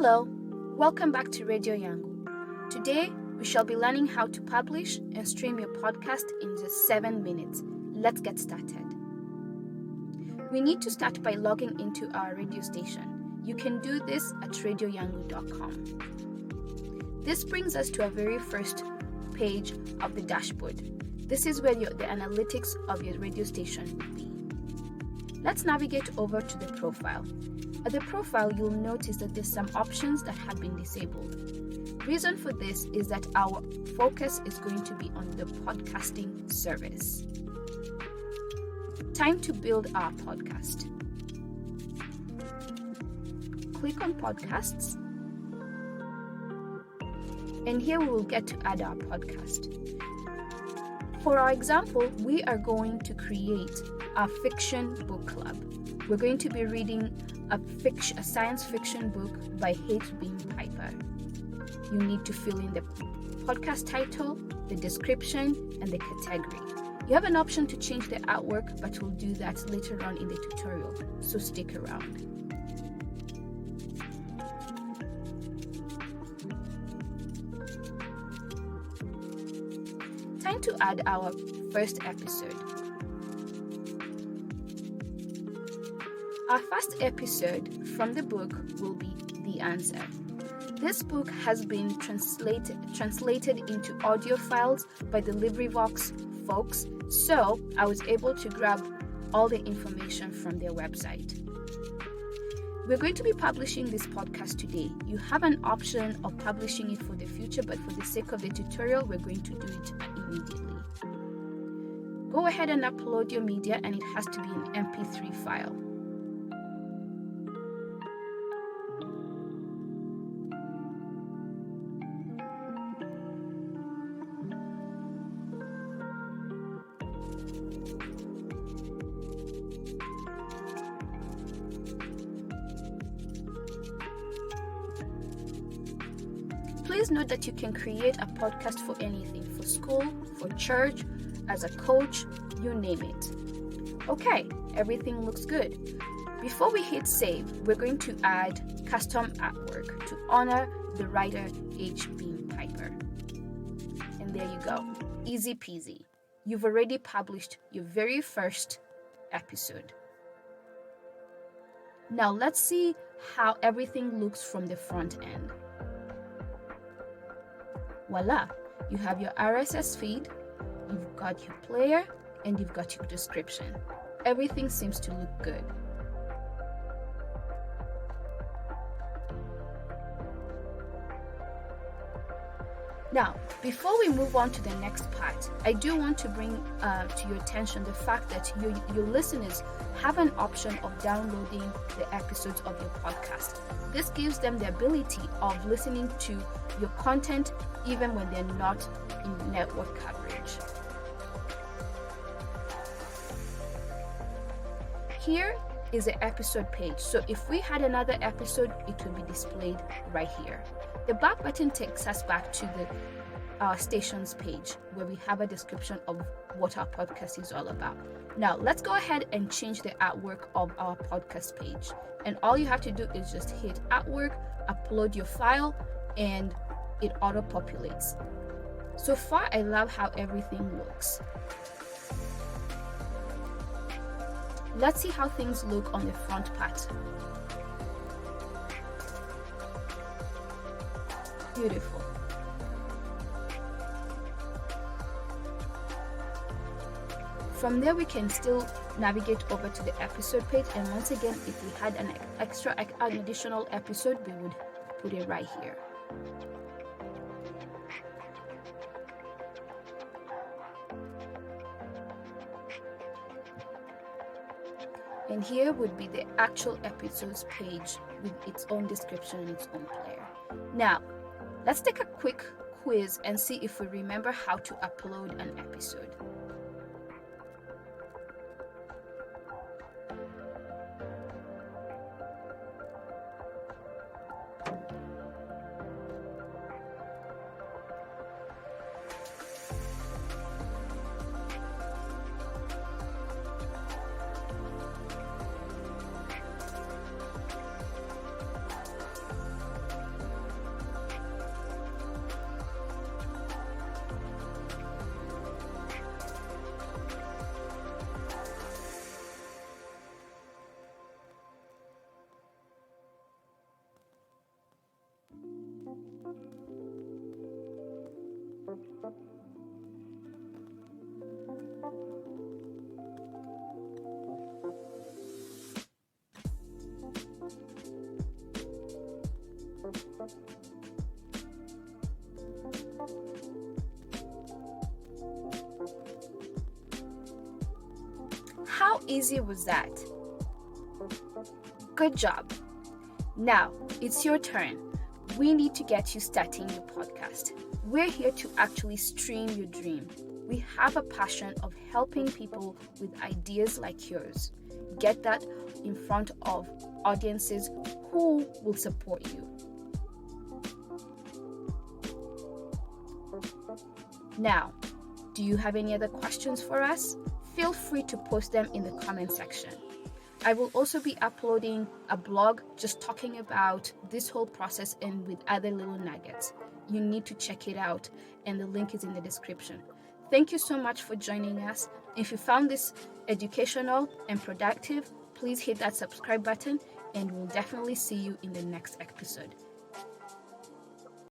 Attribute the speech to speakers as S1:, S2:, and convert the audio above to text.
S1: Hello, welcome back to Radio Yangu. Today, we shall be learning how to publish and stream your podcast in just 7 minutes. Let's get started. We need to start by logging into our radio station. You can do this at radioyangu.com. This brings us to our very first page of the dashboard. This is where the analytics of your radio station will be. Let's navigate over to the profile. At the profile, you'll notice that there's some options that have been disabled. Reason for this is that our focus is going to be on the podcasting service. Time to build our podcast. Click on podcasts. And here we will get to add our podcast. For our example, we are going to create a fiction book club. We're going to be reading a science fiction book by H. Beam Piper. You need to fill in the podcast title, the description, and the category. You have an option to change the artwork, but we'll do that later on in the tutorial, so stick around. Time to add our first episode. Our first episode from the book will be The Answer. This book has been translated into audio files by the LibriVox folks, so I was able to grab all the information from their website. We're going to be publishing this podcast today. You have an option of publishing it for the future, but for the sake of the tutorial, we're going to do it immediately. Go ahead and upload your media, and it has to be an MP3 file. Please note that you can create a podcast for anything, for school, for church, as a coach, you name it. Okay, everything looks good. Before we hit save, we're going to add custom artwork to honor the writer H. Beam Piper. And there you go, easy peasy. You've already published your very first episode. Now let's see how everything looks from the front end. Voila, you have your RSS feed, you've got your player, and you've got your description. Everything seems to look good. Now, before we move on to the next part, I do want to bring to your attention the fact that your listeners have an option of downloading the episodes of your podcast. This gives them the ability of listening to your content even when they're not in network coverage. Here is the episode page. So if we had another episode, it will be displayed right here. The back button takes us back to our stations page where we have a description of what our podcast is all about. Now let's go ahead and change the artwork of our podcast page. And all you have to do is just hit artwork, upload your file, and it auto-populates. So far, I love how everything looks. Let's see how things look on the front part. Beautiful. From there, we can still navigate over to the episode page, and once again, if we had an additional episode, we would put it right here. And here would be the actual episodes page with its own description and its own player. Now, let's take a quick quiz and see if we remember how to upload an episode. How easy was that? Good job. Now, it's your turn. We need to get you starting your podcast. We're here to actually stream your dream. We have a passion of helping people with ideas like yours. Get that in front of audiences who will support you. Now, do you have any other questions for us? Feel free to post them in the comment section. I will also be uploading a blog just talking about this whole process and with other little nuggets. You need to check it out, and the link is in the description. Thank you so much for joining us. If you found this educational and productive, please hit that subscribe button, and we'll definitely see you in the next episode.